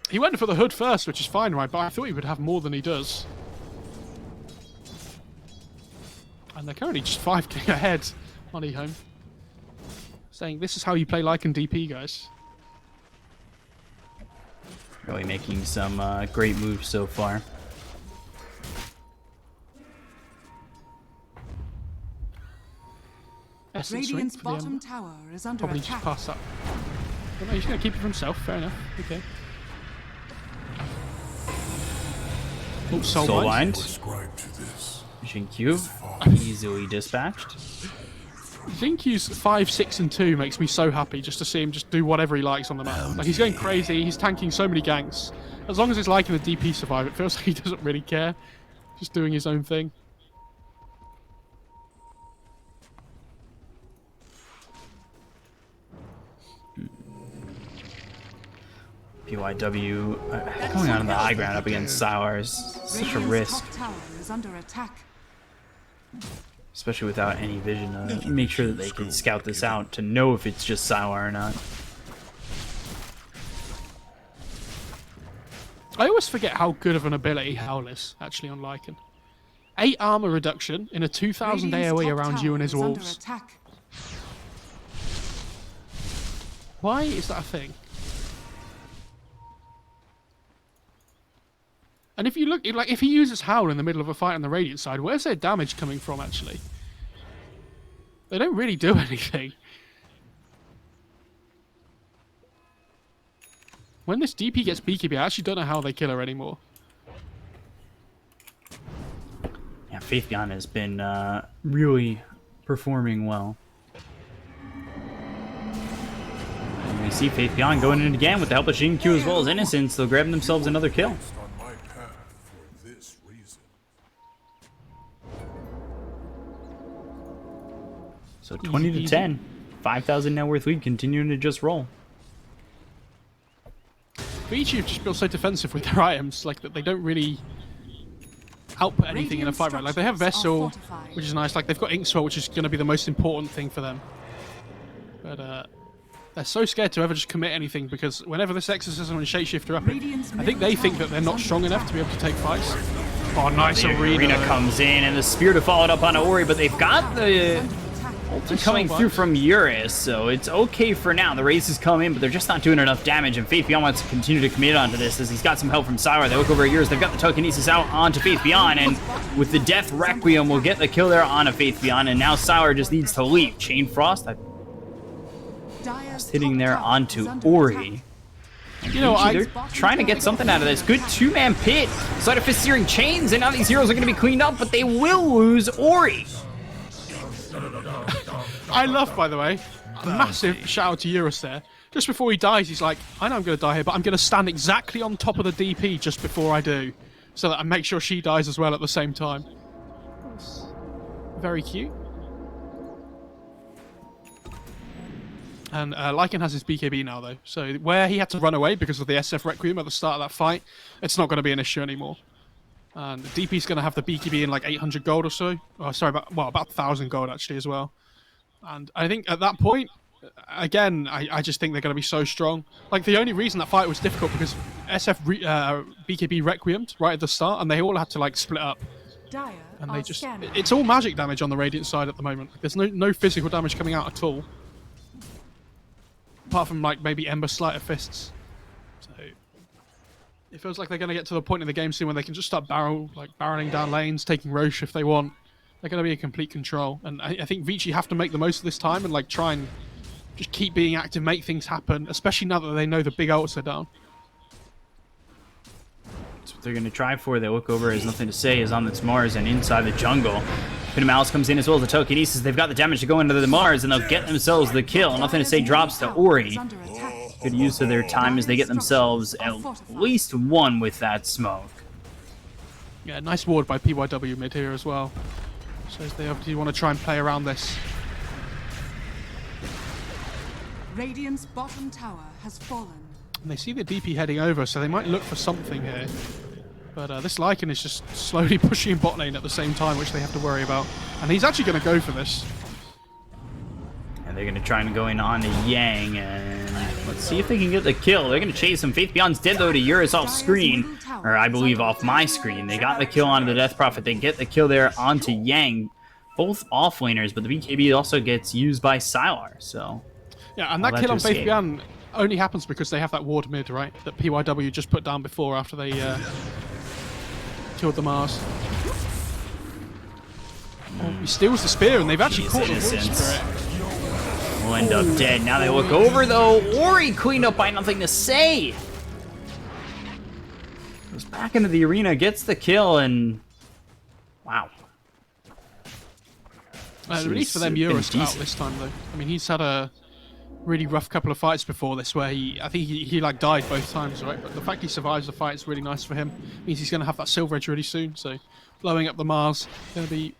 S2: He went for the hood first, which is fine, right? But I thought he would have more than he does. And they're currently just 5k ahead on EHOME. Saying, this is how you play Lycan DP, guys.
S1: Really making some great moves so far.
S2: Essence
S4: Radiant's
S2: Ring for the
S4: bottom
S2: Ember.
S4: tower is under
S2: Probably just
S4: attack.
S2: pass that. But no, he's going to keep it for himself. Fair enough. Okay. Oh, Soul Bind.
S1: Bind.
S3: Ascribe to this.
S1: Jinkyu, easily dispatched.
S2: Zinkyu's 5, 6, and 2 makes me so happy just to see him just do whatever he likes on the map. Like, he's going crazy, he's tanking so many ganks. As long as it's liking the DP survive, it feels like he doesn't really care. Just doing his own thing.
S1: PYW going on in the high ground up against Sour is such a risk.
S4: Top tower is under attack.
S1: Especially without any vision to make sure that they can scout this out to know if it's just Sour or not.
S2: I always forget how good of an ability Howl is, actually, on Lycan. 8 armor reduction in a 2000
S4: Radiant's
S2: AoE
S4: top
S2: around
S4: tower
S2: you and his
S4: is under
S2: wolves.
S4: attack.
S2: Why is that a thing? And if you look, like, if he uses Howl in the middle of a fight on the Radiant side, where's their damage coming from, actually? They don't really do anything. When this DP gets BKB, I actually don't know how they kill her anymore.
S1: Yeah, Faith Beyond has been really performing well. And we see Faith Beyond going in again with the help of Shin Q as well as Innocence. They'll grab themselves another kill.
S3: On my path for this reason.
S1: So 20 to 10. 5,000 net worth lead, continuing to just roll.
S2: Vici have just built so defensive with their items, like that they don't really output anything in a fight, right? Like, they have Vessel, which is nice. Like, they've got Ink Swell, which is going to be the most important thing for them. But they're so scared to ever just commit anything, because whenever this Exorcism and Shapeshifter up, I think they think that they're not strong enough to be able to take fights. Oh, nice arena.
S1: Comes in, and the Spear to follow it up on Ori, but they've got the ulti coming through from Eurus, so it's okay for now. The races come in, but they're just not doing enough damage, and Faith Beyond wants to continue to commit onto this as he's got some help from Sour. They look over at Eurus, they've got the telekinesis out onto Faith Beyond, and with the Death Requiem, we'll get the kill there on a Faith Beyond, and now Sour just needs to leave. Chain Frost, just hitting there onto Ori.
S2: You know,
S1: they're trying to get something out of this. Good two-man pit. Side of Fist searing chains, and now these heroes are going to be cleaned up, but they will lose Ori.
S2: I love, by the way, a massive shout out to Eurus there. Just before he dies, he's like, I know I'm going to die here, but I'm going to stand exactly on top of the DP just before I do, so that I make sure she dies as well at the same time. Very cute. And Lycan has his BKB now, though. So where he had to run away because of the SF Requiem at the start of that fight, it's not going to be an issue anymore. And DP's going to have the BKB in like 800 gold or so. Oh, sorry, about 1,000 gold actually as well. And I think at that point, again, I just think they're going to be so strong. Like, the only reason that fight was difficult because SF BKB Requiemed right at the start, and they all had to like split up. And they just, it's all magic damage on the Radiant side at the moment. There's no physical damage coming out at all. Apart from like maybe Ember Slighter Fists. So it feels like they're going to get to the point in the game soon where they can just start barreling down lanes, taking Roche if they want. They're going to be in complete control. And I think Vici have to make the most of this time and like try and just keep being active, make things happen, especially now that they know the big ults are down.
S1: That's what they're going to try for. They look over, has nothing to say, is on this Mars and inside the jungle. Malice comes in as well as the telekinesis. They've got the damage to go into the Mars, and they'll get themselves the kill. Nothing to say drops to Ori. Good use of their time as they get themselves at least one with that smoke.
S2: Yeah, nice ward by PYW mid here as well. Shows they obviously want to try and play around this.
S4: Radiant's bottom tower has fallen.
S2: And they see the DP heading over, so they might look for something here. But this Lycan is just slowly pushing bot lane at the same time, which they have to worry about. And he's actually going to go for this.
S1: And they're going to try and go in on the Yang, and let's see if they can get the kill. They're going to chase him. Faith Beyond's dead, though, to Eurus off screen. Or I believe off my screen. They got the kill onto the Death Prophet. They get the kill there onto Yang. Both offlaners, but the BKB also gets used by Sylar, so...
S2: Yeah, and that kill on Faith Beyond only happens because they have that ward mid, right? That PYW just put down before after they... killed the Mars. He steals the spear, and they've actually caught the Void Spirit.
S1: Will end up dead. Now they look over, though. Ori cleaned up by nothing to say. Goes back into the arena, gets the kill, and... Wow.
S2: At least for them,
S1: been
S2: Eurus out
S1: decent.
S2: this time though. I mean, he's had a really rough couple of fights before this, where I think he like died both times, right? But the fact he survives the fight is really nice for him. Means he's going to have that silver edge really soon. So blowing up the Mars going to be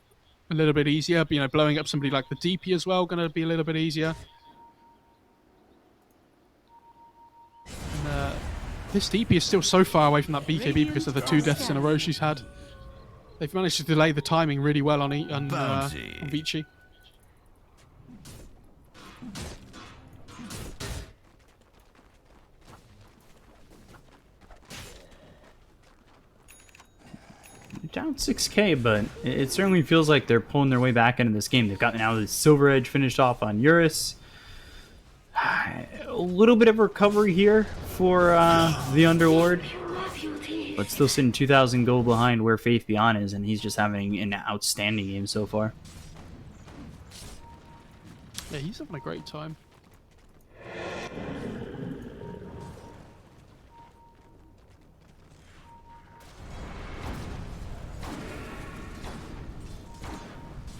S2: a little bit easier. But, you know, blowing up somebody like the DP as well going to be a little bit easier. And, this DP is still so far away from that BKB because of the 2 deaths in a row she's had. They've managed to delay the timing really well on Vici.
S1: Down 6k, but it certainly feels like they're pulling their way back into this game. They've got now the Silver Edge finished off on Eurus. A little bit of recovery here for the Underlord, but still sitting 2,000 gold behind where Faith Beyond is, and he's just having an outstanding game so far.
S2: Yeah, he's having a great time.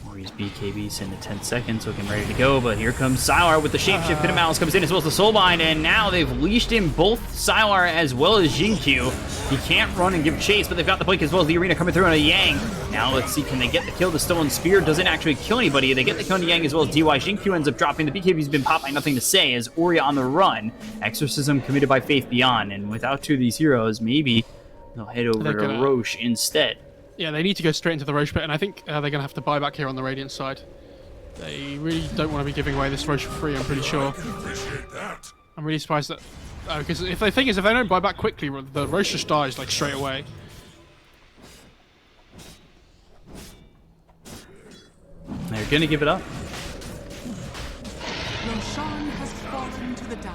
S1: Warriors BKB send to 10 seconds, looking ready to go, but here comes Sylar with the shapeshift. Pit of Malice comes in as well as the Soulbind, and now they've leashed in both Sylar as well as Jinkyu. He can't run and give chase, but they've got the Blink as well as the Arena coming through on a Yang. Now let's see, can they get the kill? The Stolen Spear doesn't actually kill anybody. They get the kill on the Yang as well as DY. Jinkyu ends up dropping. The BKB's been popped by nothing to say as Ori on the run. Exorcism committed by Faith Beyond, and without 2 of these heroes, maybe they'll head over to Roche instead.
S2: Yeah, they need to go straight into the Roche pit, and I think they're going to have to buy back here on the Radiant side. They really don't want to be giving away this Roche for free, I'm pretty sure. I'm really surprised that... because if the thing is, if they don't buy back quickly, the Roche just dies, like, straight away.
S1: They're going to give it up.
S4: Roshan has fallen to the Dire.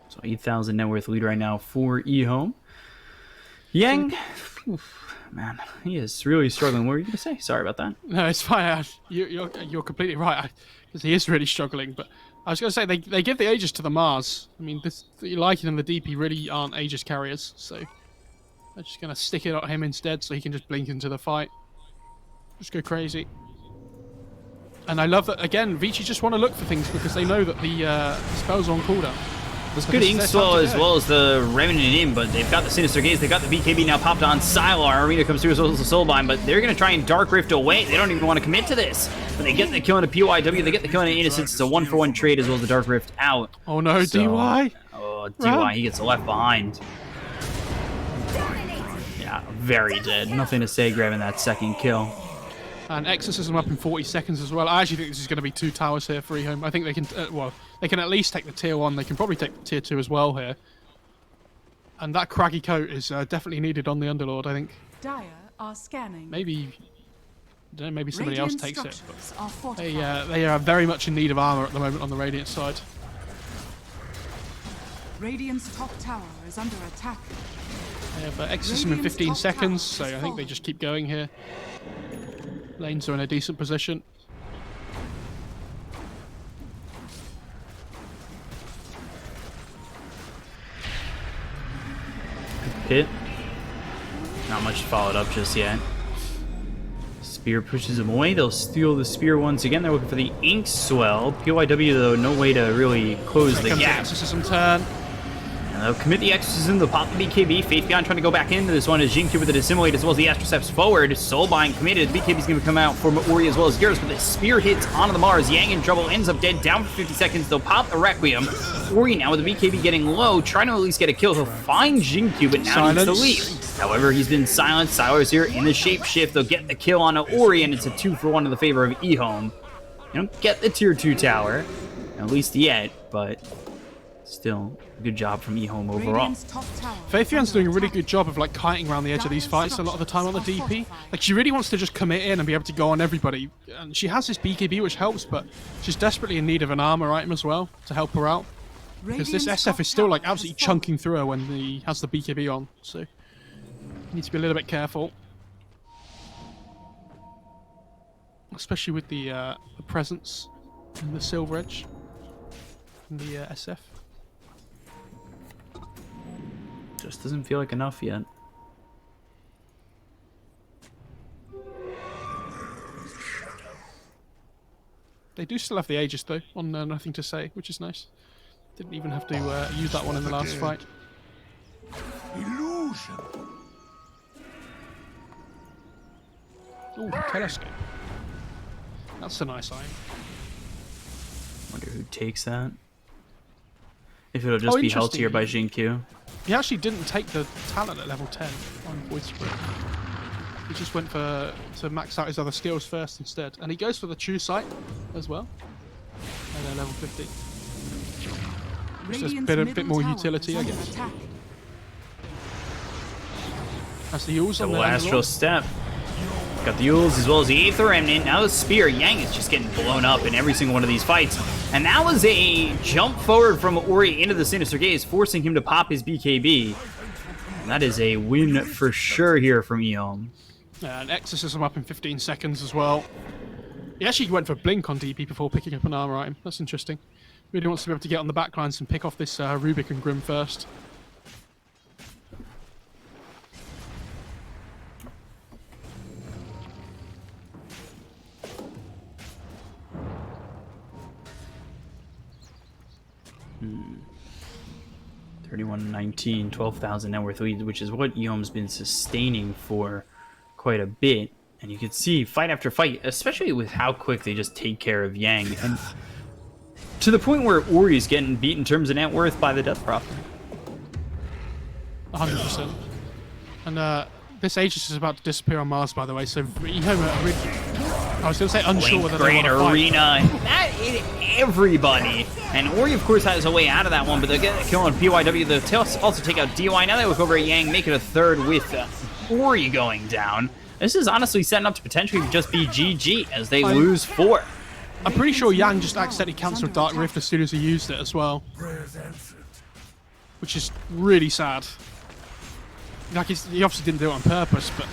S1: So 8,000 net worth lead right now for EHOME. Yang, man, he is really struggling. What were you going to say? Sorry about that.
S2: No, it's fine. You're completely right, because he is really struggling. But I was going to say, they give the Aegis to the Mars. I mean, the Lycan and the DP really aren't Aegis carriers, so they're just going to stick it on him instead so he can just blink into the fight. Just go crazy. And I love that, again, Vici just want to look for things because they know that the spells are on cooldown.
S1: It's good ink swell as well as the Remnant in, but they've got the Sinister Gaze, they've got the BKB now popped on Sylar. Arena comes through as well as the Soulbind, but they're going to try and Dark Rift away. They don't even want to commit to this. But they get the kill into PYW, they get the kill into Innocence. It's a 1-for-1 trade as well as the Dark Rift out.
S2: Oh no, so, DY!
S1: Oh, DY, he gets left behind. Yeah, very dead. Nothing to say grabbing that second kill.
S2: And Exorcism up in 40 seconds as well. I actually think this is going to be 2 towers here for EHOME. I think they can, well, they can at least take the tier 1. They can probably take the tier 2 as well here. And that craggy coat is definitely needed on the Underlord, I think.
S4: Dire are scanning.
S2: Maybe, I don't know, maybe somebody else takes it. But
S4: Are
S2: they are very much in need of armor at the moment on the Radiant side.
S4: Radiant's top tower is under attack.
S2: Yeah, but Exorcism in 15 seconds, so I think they just keep going here. Lanes are in a decent position.
S1: Hit. Not much followed up just yet. Spear pushes him away. They'll steal the spear once again. They're looking for the ink swell. PYW, though, no way to really close the gap.
S2: Exorcism turn.
S1: And they'll commit the Exorcism, they'll pop the BKB. Faith Beyond trying to go back into this one as Jinkyu with the Dissimulate as well as the Astro steps forward. Soulbind committed. The BKB's going to come out for Ori as well as Gyros, but the spear hits onto the Mars. Yang in trouble, ends up dead, down for 50 seconds. They'll pop the Requiem. Ori now with the BKB getting low, trying to at least get a kill. He'll find Jinkyu, but now needs to leave. However, he's been silenced. Sylar's here in the shapeshift. They'll get the kill on Ori, and it's a 2-for-1 in the favor of EHOME. You don't get the tier 2 tower, at least yet, but still, good job from EHOME overall.
S2: Faithion's doing a really good job of like kiting around the edge of these fights a lot of the time on the DP. Like she really wants to just commit in and be able to go on everybody. And she has this BKB which helps, but she's desperately in need of an armor item as well to help her out. Because this SF is still like absolutely chunking through her when he has the BKB on. So you need to be a little bit careful. especially with the presence and the silver edge and the SF.
S1: Just doesn't feel like enough yet.
S2: They do still have the Aegis though, on Nothing to Say, which is nice. Didn't even have to use that one in the last fight.
S3: Illusion.
S2: Ooh, telescope. That's a nice iron.
S1: Wonder who takes that. If it'll just be held here by Jinkyu.
S2: He actually didn't take the talent at level 10 on Void Spirit. He just went to max out his other skills first instead. And he goes for the True Sight as well. And then level 15. Just a bit more utility, I guess. That's the Yules on the
S1: Astral Step. Got the Yules as well as the Aether Remnant. Now the Spear. Yang is just getting blown up in every single one of these fights. And that was a jump forward from Ori into the Sinister Gaze, forcing him to pop his BKB. And that is a win for sure here from EHOME.
S2: And Exorcism up in 15 seconds as well. He actually went for Blink on DP before picking up an armor item. That's interesting. Really wants to be able to get on the backlines and pick off this Rubik and Grim first.
S1: Hmm. 31-19, 12,000 net worth lead, which is what EHOME's been sustaining for quite a bit. And you can see fight after fight, especially with how quick they just take care of Yang. And to the point where Ori's getting beat in terms of net worth by the Death Prophet.
S2: 100%. And this Aegis is about to disappear on Mars, by the way, so EHOME are really... I was going to say unsure whether they want to fight.
S1: Arena. That is everybody. And Ori, of course, has a way out of that one, but they'll get a kill on BYW. They'll also take out DY. Now they look over at Yang, make it a third with Ori going down. This is honestly setting up to potentially just be GG as they lose 4.
S2: I'm pretty sure Yang just accidentally cancelled Dark Rift as soon as he used it as well. Which is really sad. Like, he obviously didn't do it on purpose, but...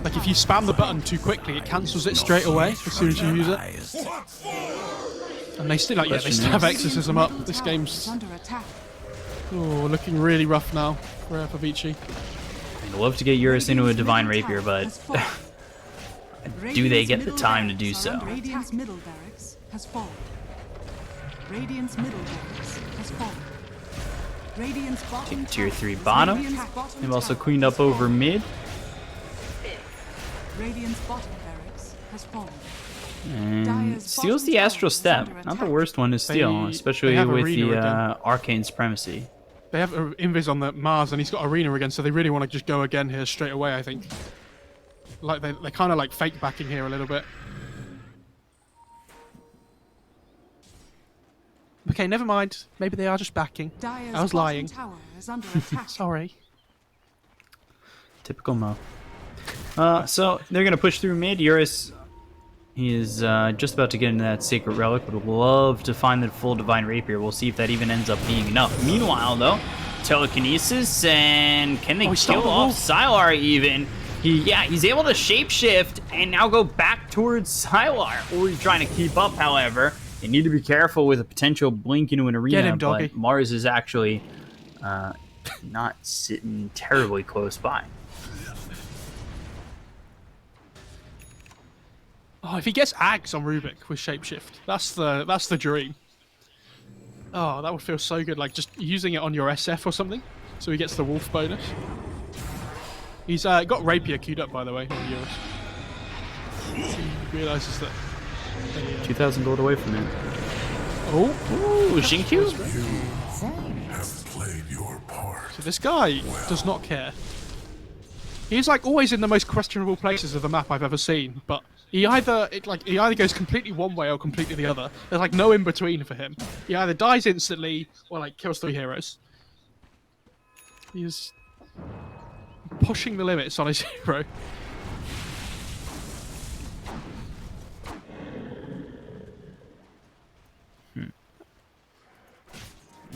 S2: like, if you spam the button too quickly, it cancels it straight away as soon as you use it. And they still, they still have Exorcism up. This game's... looking really rough now for Vici.
S1: I'd love to get Eurus into a Divine Rapier, but do they get the time to do so?
S4: Radiant's middle barracks has fallen. Radiant's middle barracks has fallen. Radiant's bottom
S1: Take tier 3 bottom. They've also cleaned up over mid.
S4: Radiant's bottom barracks has fallen.
S1: And steals the Astral Step. Not the worst one to steal, especially with the Arcane Supremacy.
S2: They have Invis on the Mars, and he's got Arena again, so they really want to just go again here straight away, I think. Like, they're kind of like fake backing here a little bit. Okay, never mind. Maybe they are just backing. I was lying. Sorry.
S1: Typical Mo. So they're going to push through mid. Eurus, he is just about to get into that Sacred Relic, but would love to find the full Divine Rapier. We'll see if that even ends up being enough. Meanwhile, though, Telekinesis, and can they kill off Sylar even? He's able to shapeshift and now go back towards Sylar. Or he's trying to keep up, however. They need to be careful with a potential blink into an arena,
S2: Get him, doggy.
S1: but Mars is actually not sitting terribly close by.
S2: Oh, if he gets Ags on Rubik with shapeshift, that's the dream. Oh, that would feel so good, like just using it on your SF or something, so he gets the wolf bonus. He's got Rapier queued up, by the way, on Eurus. He realizes that...
S1: 2,000 gold away from it.
S2: Oh,
S1: Jinkyu?
S3: Have played your part.
S2: So this guy does not care. He's like always in the most questionable places of the map I've ever seen, but he either goes completely one way or completely the other. There's like no in between for him. He either dies instantly or like kills 3 heroes. He's pushing the limits on his hero.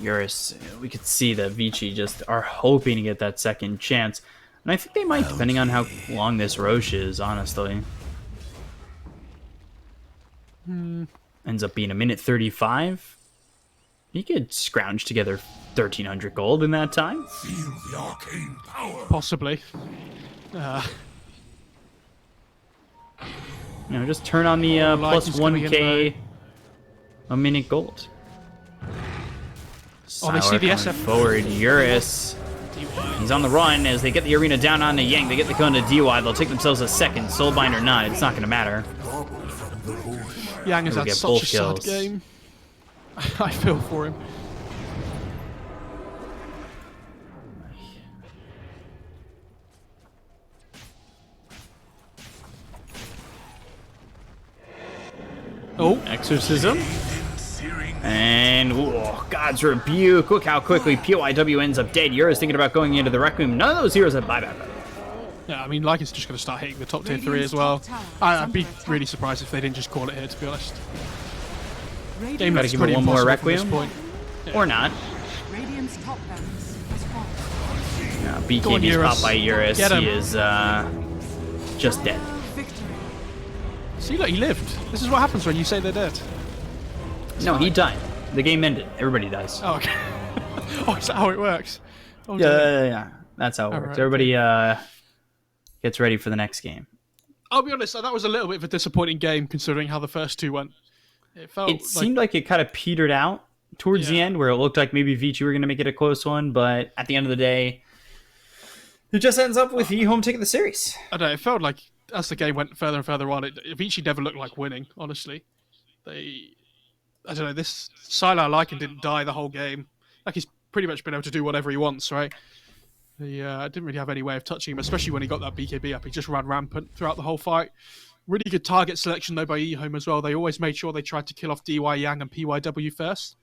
S1: Eurus, we could see that Vici just are hoping to get that second chance. And I think they might, depending on how long this Roche is, honestly. ends up being a minute 35. He could scrounge together 1,300 gold in that time.
S3: Feel the arcane power.
S2: Possibly.
S1: Just turn on the plus
S2: Lightning's coming in
S1: 1k a minute gold.
S2: Oh, they see the
S1: Sylar coming
S2: SF.
S1: forward. Eurus. He's on the run as they get the arena down onto Yang. They get the gun to DY. They'll take themselves a second. Soulbind or not, it's not going to matter.
S2: Yang has
S1: We'll
S2: had
S1: get
S2: such
S1: both
S2: a sad
S1: kills.
S2: game. I feel for him. Oh,
S1: Exorcism. And God's Rebuke. Look how quickly PYW ends up dead. Eurus thinking about going into the Requiem. None of those heroes have buyback.
S2: yeah, I mean, Lycan's just going to start hitting the top tier 3 as well. I'd be really surprised if they didn't just call it here, to be honest. Game
S1: Gotta
S2: looks
S1: give it
S2: pretty
S1: one more
S2: impossible from this
S1: Requiem.
S2: point.
S1: Or not.
S4: Radiant's top barracks has fallen.
S2: Go on,
S1: BKB's
S2: Eurus.
S1: popped by Eurus.
S2: Get him.
S1: He is just dead.
S4: Victory.
S2: See, look, he lived. This is what happens when you say they're dead.
S1: No, he died. The game ended. Everybody dies.
S2: Oh, okay. Oh, is that how it works? Oh,
S1: Yeah. That's how it works.
S2: right,
S1: Everybody gets ready for the next game.
S2: I'll be honest, that was a little bit of a disappointing game considering how the first two went. It felt
S1: It seemed like it kind of petered out towards the
S2: Yeah.
S1: end, where it looked like maybe Vici were going to make it a close one, but at the end of the day, it just ends up with EHOME taking the series.
S2: I don't know, it felt like as the game went further and further on, Vici never looked like winning, honestly. I don't know, this Sylar Lycan didn't die the whole game. Like, he's pretty much been able to do whatever he wants, right? I didn't really have any way of touching him, especially when he got that BKB up. He just ran rampant throughout the whole fight. Really good target selection, though, by EHOME as well. They always made sure they tried to kill off DY Yang and PYW first.